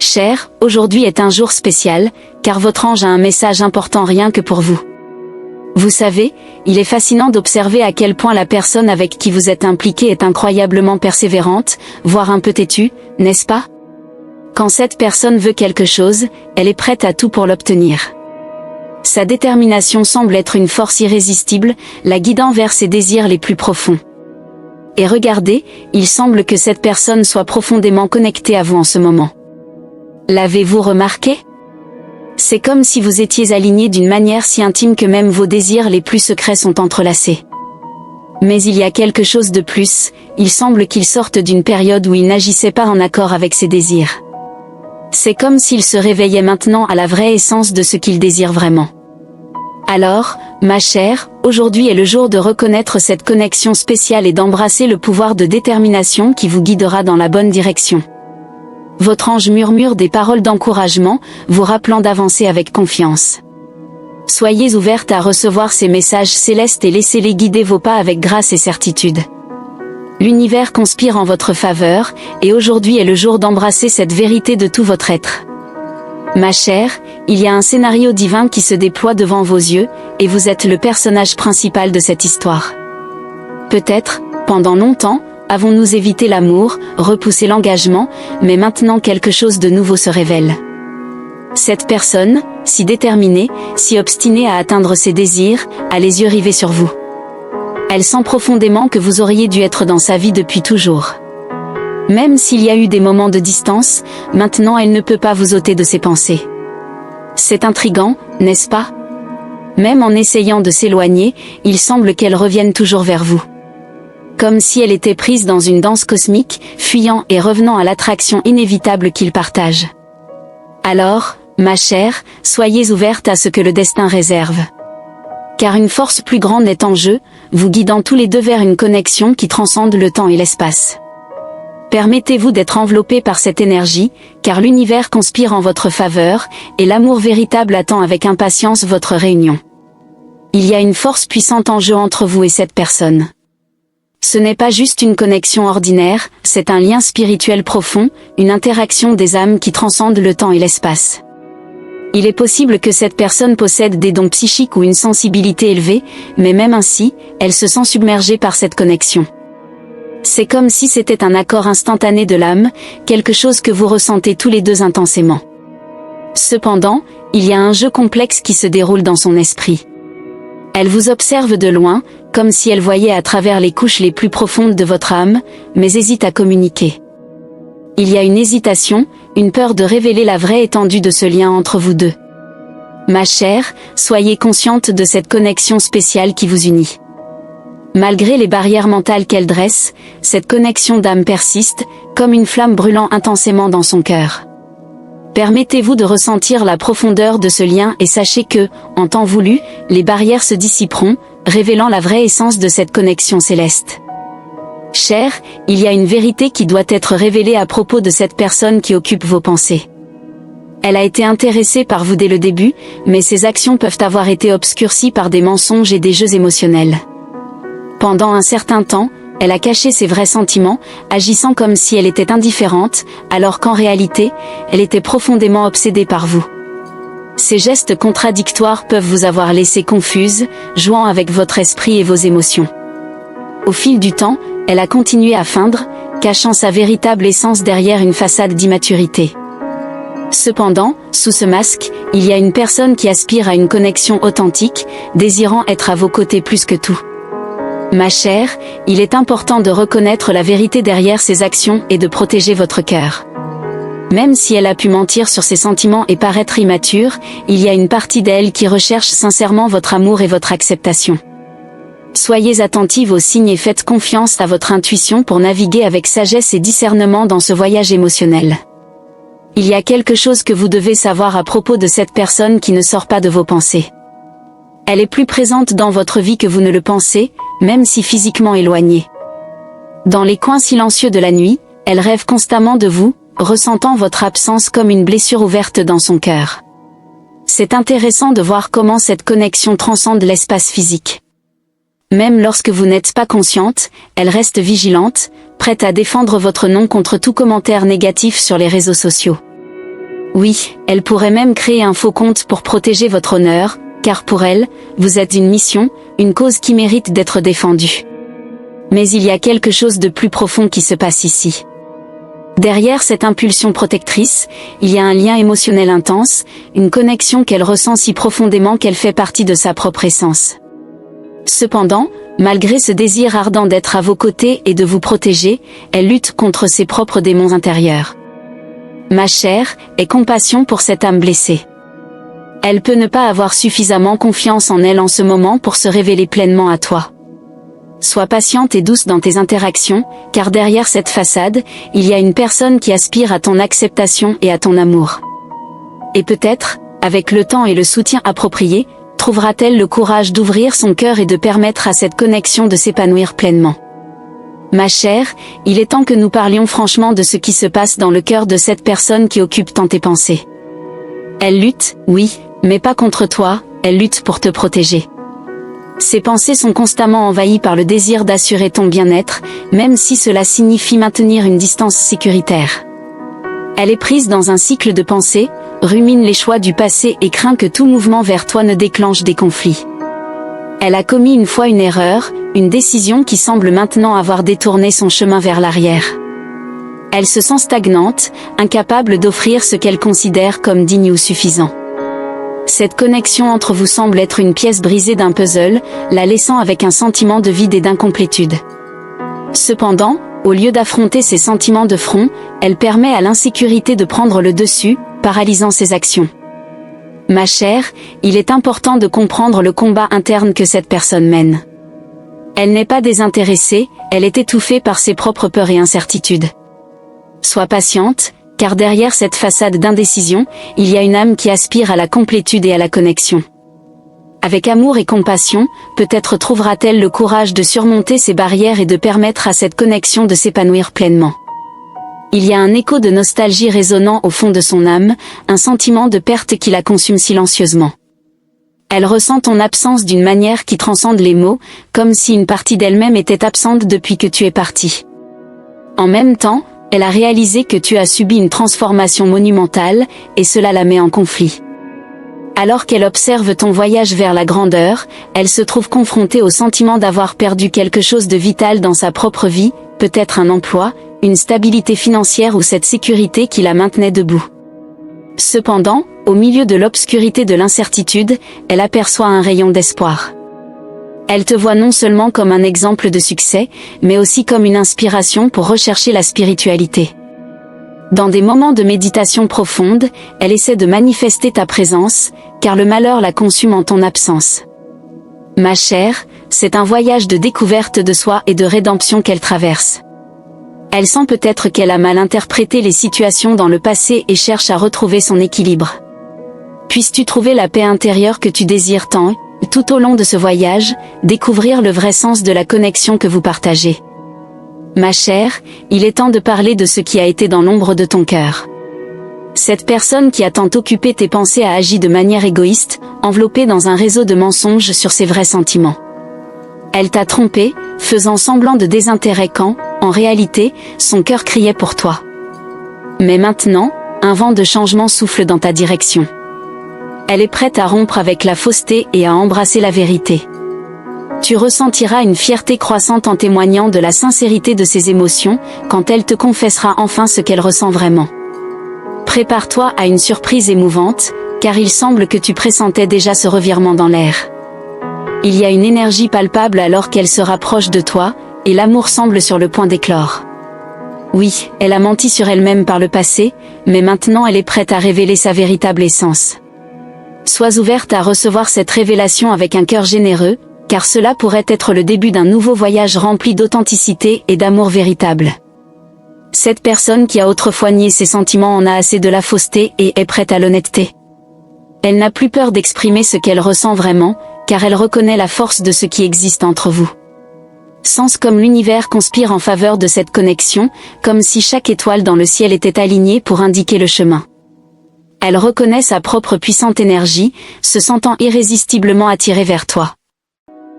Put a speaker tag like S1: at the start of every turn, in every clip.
S1: Cher, aujourd'hui est un jour spécial, car votre ange a un message important rien que pour vous. Vous savez, il est fascinant d'observer à quel point la personne avec qui vous êtes impliqué est incroyablement persévérante, voire un peu têtue, n'est-ce pas? Quand cette personne veut quelque chose, elle est prête à tout pour l'obtenir. Sa détermination semble être une force irrésistible, la guidant vers ses désirs les plus profonds. Et regardez, il semble que cette personne soit profondément connectée à vous en ce moment. L'avez-vous remarqué? C'est comme si vous étiez alignés d'une manière si intime que même vos désirs les plus secrets sont entrelacés. Mais il y a quelque chose de plus, il semble qu'il sorte d'une période où il n'agissait pas en accord avec ses désirs. C'est comme s'il se réveillait maintenant à la vraie essence de ce qu'il désire vraiment. Alors, ma chère, aujourd'hui est le jour de reconnaître cette connexion spéciale et d'embrasser le pouvoir de détermination qui vous guidera dans la bonne direction. Votre ange murmure des paroles d'encouragement, vous rappelant d'avancer avec confiance. Soyez ouverte à recevoir ces messages célestes et laissez-les guider vos pas avec grâce et certitude. L'univers conspire en votre faveur, et aujourd'hui est le jour d'embrasser cette vérité de tout votre être. Ma chère, il y a un scénario divin qui se déploie devant vos yeux, et vous êtes le personnage principal de cette histoire. Peut-être, pendant longtemps, avons-nous évité l'amour, repoussé l'engagement, mais maintenant quelque chose de nouveau se révèle. Cette personne, si déterminée, si obstinée à atteindre ses désirs, a les yeux rivés sur vous. Elle sent profondément que vous auriez dû être dans sa vie depuis toujours. Même s'il y a eu des moments de distance, maintenant elle ne peut pas vous ôter de ses pensées. C'est intriguant, n'est-ce pas? Même en essayant de s'éloigner, il semble qu'elle revienne toujours vers vous. Comme si elle était prise dans une danse cosmique, fuyant et revenant à l'attraction inévitable qu'ils partagent. Alors, ma chère, soyez ouverte à ce que le destin réserve. Car une force plus grande est en jeu, vous guidant tous les deux vers une connexion qui transcende le temps et l'espace. Permettez-vous d'être enveloppé par cette énergie, car l'univers conspire en votre faveur, et l'amour véritable attend avec impatience votre réunion. Il y a une force puissante en jeu entre vous et cette personne. Ce n'est pas juste une connexion ordinaire, c'est un lien spirituel profond, une interaction des âmes qui transcende le temps et l'espace. Il est possible que cette personne possède des dons psychiques ou une sensibilité élevée, mais même ainsi, elle se sent submergée par cette connexion. C'est comme si c'était un accord instantané de l'âme, quelque chose que vous ressentez tous les deux intensément. Cependant, il y a un jeu complexe qui se déroule dans son esprit. Elle vous observe de loin, comme si elle voyait à travers les couches les plus profondes de votre âme, mais hésite à communiquer. Il y a une hésitation, une peur de révéler la vraie étendue de ce lien entre vous deux. Ma chère, soyez consciente de cette connexion spéciale qui vous unit. Malgré les barrières mentales qu'elle dresse, cette connexion d'âme persiste, comme une flamme brûlant intensément dans son cœur. Permettez-vous de ressentir la profondeur de ce lien et sachez que, en temps voulu, les barrières se dissiperont, révélant la vraie essence de cette connexion céleste. Cher, il y a une vérité qui doit être révélée à propos de cette personne qui occupe vos pensées. Elle a été intéressée par vous dès le début, mais ses actions peuvent avoir été obscurcies par des mensonges et des jeux émotionnels. Pendant un certain temps, elle a caché ses vrais sentiments, agissant comme si elle était indifférente, alors qu'en réalité, elle était profondément obsédée par vous. Ces gestes contradictoires peuvent vous avoir laissé confuse, jouant avec votre esprit et vos émotions. Au fil du temps, elle a continué à feindre, cachant sa véritable essence derrière une façade d'immaturité. Cependant, sous ce masque, il y a une personne qui aspire à une connexion authentique, désirant être à vos côtés plus que tout. Ma chère, il est important de reconnaître la vérité derrière ses actions et de protéger votre cœur. Même si elle a pu mentir sur ses sentiments et paraître immature, il y a une partie d'elle qui recherche sincèrement votre amour et votre acceptation. Soyez attentive aux signes et faites confiance à votre intuition pour naviguer avec sagesse et discernement dans ce voyage émotionnel. Il y a quelque chose que vous devez savoir à propos de cette personne qui ne sort pas de vos pensées. Elle est plus présente dans votre vie que vous ne le pensez, même si physiquement éloignée. Dans les coins silencieux de la nuit, elle rêve constamment de vous, ressentant votre absence comme une blessure ouverte dans son cœur. C'est intéressant de voir comment cette connexion transcende l'espace physique. Même lorsque vous n'êtes pas consciente, elle reste vigilante, prête à défendre votre nom contre tout commentaire négatif sur les réseaux sociaux. Oui, elle pourrait même créer un faux compte pour protéger votre honneur, car pour elle, vous êtes une mission, une cause qui mérite d'être défendue. Mais il y a quelque chose de plus profond qui se passe ici. Derrière cette impulsion protectrice, il y a un lien émotionnel intense, une connexion qu'elle ressent si profondément qu'elle fait partie de sa propre essence. Cependant, malgré ce désir ardent d'être à vos côtés et de vous protéger, elle lutte contre ses propres démons intérieurs. Ma chère, aie compassion pour cette âme blessée. Elle peut ne pas avoir suffisamment confiance en elle en ce moment pour se révéler pleinement à toi. Sois patiente et douce dans tes interactions, car derrière cette façade, il y a une personne qui aspire à ton acceptation et à ton amour. Et peut-être, avec le temps et le soutien approprié, trouvera-t-elle le courage d'ouvrir son cœur et de permettre à cette connexion de s'épanouir pleinement. Ma chère, il est temps que nous parlions franchement de ce qui se passe dans le cœur de cette personne qui occupe tant tes pensées. Elle lutte, oui, mais pas contre toi, elle lutte pour te protéger. Ses pensées sont constamment envahies par le désir d'assurer ton bien-être, même si cela signifie maintenir une distance sécuritaire. Elle est prise dans un cycle de pensée, rumine les choix du passé et craint que tout mouvement vers toi ne déclenche des conflits. Elle a commis une fois une erreur, une décision qui semble maintenant avoir détourné son chemin vers l'arrière. Elle se sent stagnante, incapable d'offrir ce qu'elle considère comme digne ou suffisant. Cette connexion entre vous semble être une pièce brisée d'un puzzle, la laissant avec un sentiment de vide et d'incomplétude. Cependant, au lieu d'affronter ses sentiments de front, elle permet à l'insécurité de prendre le dessus, paralysant ses actions. Ma chère, il est important de comprendre le combat interne que cette personne mène. Elle n'est pas désintéressée, elle est étouffée par ses propres peurs et incertitudes. Sois patiente, car derrière cette façade d'indécision, il y a une âme qui aspire à la complétude et à la connexion. Avec amour et compassion, peut-être trouvera-t-elle le courage de surmonter ces barrières et de permettre à cette connexion de s'épanouir pleinement. Il y a un écho de nostalgie résonnant au fond de son âme, un sentiment de perte qui la consume silencieusement. Elle ressent ton absence d'une manière qui transcende les mots, comme si une partie d'elle-même était absente depuis que tu es parti. En même temps, elle a réalisé que tu as subi une transformation monumentale, et cela la met en conflit. Alors qu'elle observe ton voyage vers la grandeur, elle se trouve confrontée au sentiment d'avoir perdu quelque chose de vital dans sa propre vie, peut-être un emploi, une stabilité financière ou cette sécurité qui la maintenait debout. Cependant, au milieu de l'obscurité de l'incertitude, elle aperçoit un rayon d'espoir. Elle te voit non seulement comme un exemple de succès, mais aussi comme une inspiration pour rechercher la spiritualité. Dans des moments de méditation profonde, elle essaie de manifester ta présence, car le malheur la consume en ton absence. Ma chère, c'est un voyage de découverte de soi et de rédemption qu'elle traverse. Elle sent peut-être qu'elle a mal interprété les situations dans le passé et cherche à retrouver son équilibre. Puisses-tu trouver la paix intérieure que tu désires tant, tout au long de ce voyage, découvrir le vrai sens de la connexion que vous partagez. Ma chère, il est temps de parler de ce qui a été dans l'ombre de ton cœur. Cette personne qui a tant occupé tes pensées a agi de manière égoïste, enveloppée dans un réseau de mensonges sur ses vrais sentiments. Elle t'a trompé, faisant semblant de désintérêt quand, en réalité, son cœur criait pour toi. Mais maintenant, un vent de changement souffle dans ta direction. Elle est prête à rompre avec la fausseté et à embrasser la vérité. Tu ressentiras une fierté croissante en témoignant de la sincérité de ses émotions, quand elle te confessera enfin ce qu'elle ressent vraiment. Prépare-toi à une surprise émouvante, car il semble que tu pressentais déjà ce revirement dans l'air. Il y a une énergie palpable alors qu'elle se rapproche de toi, et l'amour semble sur le point d'éclore. Oui, elle a menti sur elle-même par le passé, mais maintenant elle est prête à révéler sa véritable essence. Sois ouverte à recevoir cette révélation avec un cœur généreux, car cela pourrait être le début d'un nouveau voyage rempli d'authenticité et d'amour véritable. Cette personne qui a autrefois nié ses sentiments en a assez de la fausseté et est prête à l'honnêteté. Elle n'a plus peur d'exprimer ce qu'elle ressent vraiment, car elle reconnaît la force de ce qui existe entre vous. Sens comme l'univers conspire en faveur de cette connexion, comme si chaque étoile dans le ciel était alignée pour indiquer le chemin. Elle reconnaît sa propre puissante énergie, se sentant irrésistiblement attirée vers toi.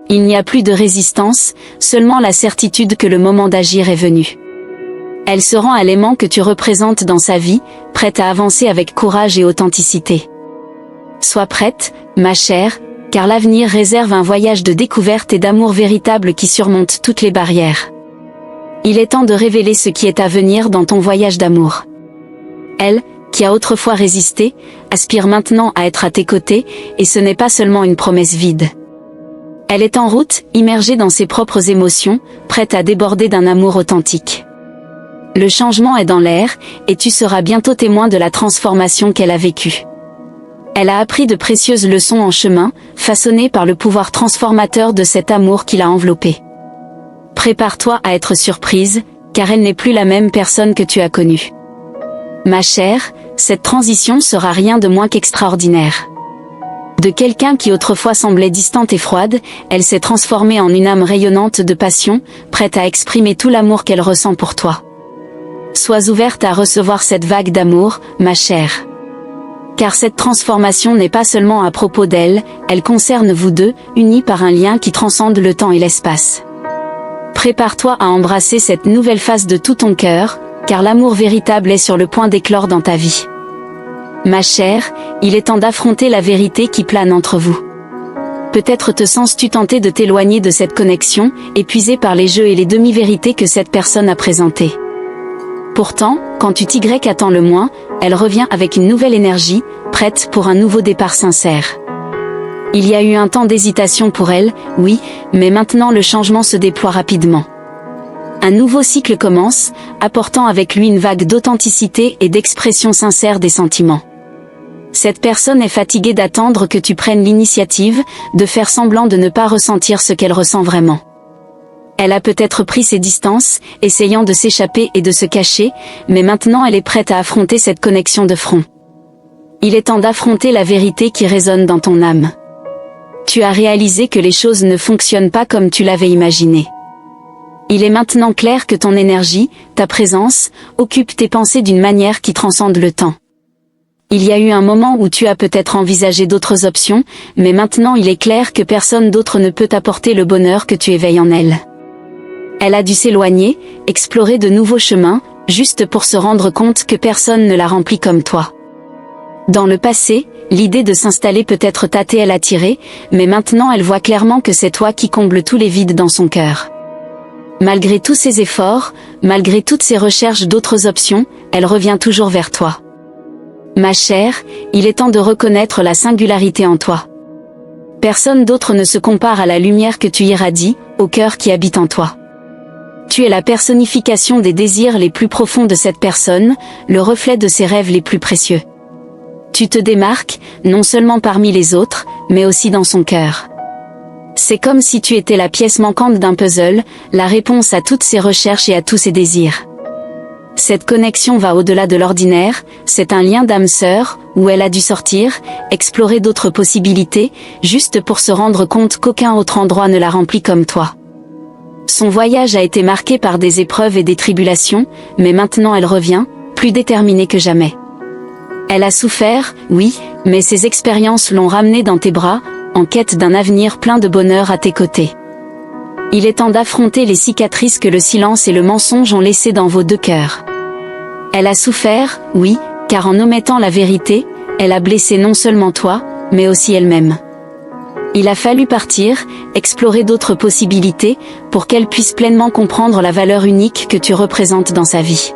S1: Il n'y a plus de résistance, seulement la certitude que le moment d'agir est venu. Elle se rend à l'aimant que tu représentes dans sa vie, prête à avancer avec courage et authenticité. Sois prête, ma chère, car l'avenir réserve un voyage de découverte et d'amour véritable qui surmonte toutes les barrières. Il est temps de révéler ce qui est à venir dans ton voyage d'amour. Elle, qui a autrefois résisté, aspire maintenant à être à tes côtés, et ce n'est pas seulement une promesse vide. Elle est en route, immergée dans ses propres émotions, prête à déborder d'un amour authentique. Le changement est dans l'air, et tu seras bientôt témoin de la transformation qu'elle a vécue. Elle a appris de précieuses leçons en chemin, façonnées par le pouvoir transformateur de cet amour qui l'a enveloppée. Prépare-toi à être surprise, car elle n'est plus la même personne que tu as connue. Ma chère, cette transition sera rien de moins qu'extraordinaire. De quelqu'un qui autrefois semblait distante et froide, elle s'est transformée en une âme rayonnante de passion, prête à exprimer tout l'amour qu'elle ressent pour toi. Sois ouverte à recevoir cette vague d'amour, ma chère. Car cette transformation n'est pas seulement à propos d'elle, elle concerne vous deux, unis par un lien qui transcende le temps et l'espace. Prépare-toi à embrasser cette nouvelle phase de tout ton cœur, car l'amour véritable est sur le point d'éclore dans ta vie. Ma chère, il est temps d'affronter la vérité qui plane entre vous. Peut-être te sens-tu tenté de t'éloigner de cette connexion, épuisé par les jeux et les demi-vérités que cette personne a présentées. Pourtant, quand tu t'y attends le moins, elle revient avec une nouvelle énergie, prête pour un nouveau départ sincère. Il y a eu un temps d'hésitation pour elle, oui, mais maintenant le changement se déploie rapidement. Un nouveau cycle commence, apportant avec lui une vague d'authenticité et d'expression sincère des sentiments. Cette personne est fatiguée d'attendre que tu prennes l'initiative, de faire semblant de ne pas ressentir ce qu'elle ressent vraiment. Elle a peut-être pris ses distances, essayant de s'échapper et de se cacher, mais maintenant elle est prête à affronter cette connexion de front. Il est temps d'affronter la vérité qui résonne dans ton âme. Tu as réalisé que les choses ne fonctionnent pas comme tu l'avais imaginé. Il est maintenant clair que ton énergie, ta présence, occupe tes pensées d'une manière qui transcende le temps. Il y a eu un moment où tu as peut-être envisagé d'autres options, mais maintenant il est clair que personne d'autre ne peut apporter le bonheur que tu éveilles en elle. Elle a dû s'éloigner, explorer de nouveaux chemins, juste pour se rendre compte que personne ne la remplit comme toi. Dans le passé, l'idée de s'installer peut-être tâté elle attirée, mais maintenant elle voit clairement que c'est toi qui combles tous les vides dans son cœur. Malgré tous ses efforts, malgré toutes ses recherches d'autres options, elle revient toujours vers toi. Ma chère, il est temps de reconnaître la singularité en toi. Personne d'autre ne se compare à la lumière que tu irradies, au cœur qui habite en toi. Tu es la personnification des désirs les plus profonds de cette personne, le reflet de ses rêves les plus précieux. Tu te démarques, non seulement parmi les autres, mais aussi dans son cœur. C'est comme si tu étais la pièce manquante d'un puzzle, la réponse à toutes ses recherches et à tous ses désirs. Cette connexion va au-delà de l'ordinaire, c'est un lien d'âme sœur, où elle a dû sortir, explorer d'autres possibilités, juste pour se rendre compte qu'aucun autre endroit ne la remplit comme toi. Son voyage a été marqué par des épreuves et des tribulations, mais maintenant elle revient, plus déterminée que jamais. Elle a souffert, oui, mais ces expériences l'ont ramenée dans tes bras, en quête d'un avenir plein de bonheur à tes côtés. Il est temps d'affronter les cicatrices que le silence et le mensonge ont laissées dans vos deux cœurs. Elle a souffert, oui, car en omettant la vérité, elle a blessé non seulement toi, mais aussi elle-même. Il a fallu partir, explorer d'autres possibilités, pour qu'elle puisse pleinement comprendre la valeur unique que tu représentes dans sa vie.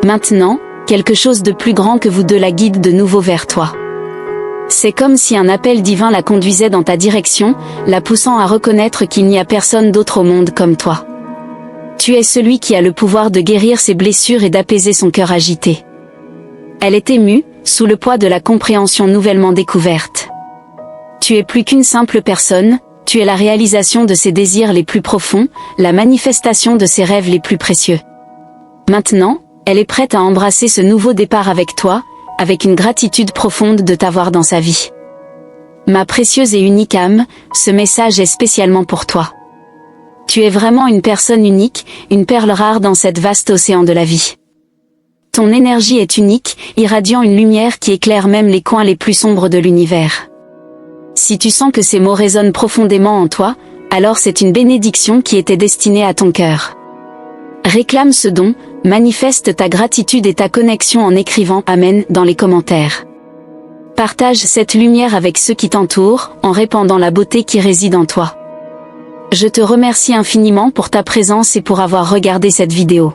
S1: Maintenant, quelque chose de plus grand que vous deux la guide de nouveau vers toi. C'est comme si un appel divin la conduisait dans ta direction, la poussant à reconnaître qu'il n'y a personne d'autre au monde comme toi. Tu es celui qui a le pouvoir de guérir ses blessures et d'apaiser son cœur agité. Elle est émue, sous le poids de la compréhension nouvellement découverte. Tu es plus qu'une simple personne, tu es la réalisation de ses désirs les plus profonds, la manifestation de ses rêves les plus précieux. Maintenant, elle est prête à embrasser ce nouveau départ avec toi, avec une gratitude profonde de t'avoir dans sa vie. Ma précieuse et unique âme, ce message est spécialement pour toi. Tu es vraiment une personne unique, une perle rare dans cette vaste océan de la vie. Ton énergie est unique, irradiant une lumière qui éclaire même les coins les plus sombres de l'univers. Si tu sens que ces mots résonnent profondément en toi, alors c'est une bénédiction qui était destinée à ton cœur. Réclame ce don, Manifeste ta gratitude et ta connexion en écrivant « Amen » dans les commentaires. Partage cette lumière avec ceux qui t'entourent, en répandant la beauté qui réside en toi. Je te remercie infiniment pour ta présence et pour avoir regardé cette vidéo.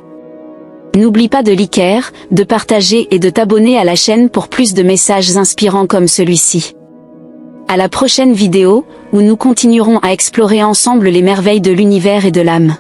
S1: N'oublie pas de liker, de partager et de t'abonner à la chaîne pour plus de messages inspirants comme celui-ci. À la prochaine vidéo, où nous continuerons à explorer ensemble les merveilles de l'univers et de l'âme.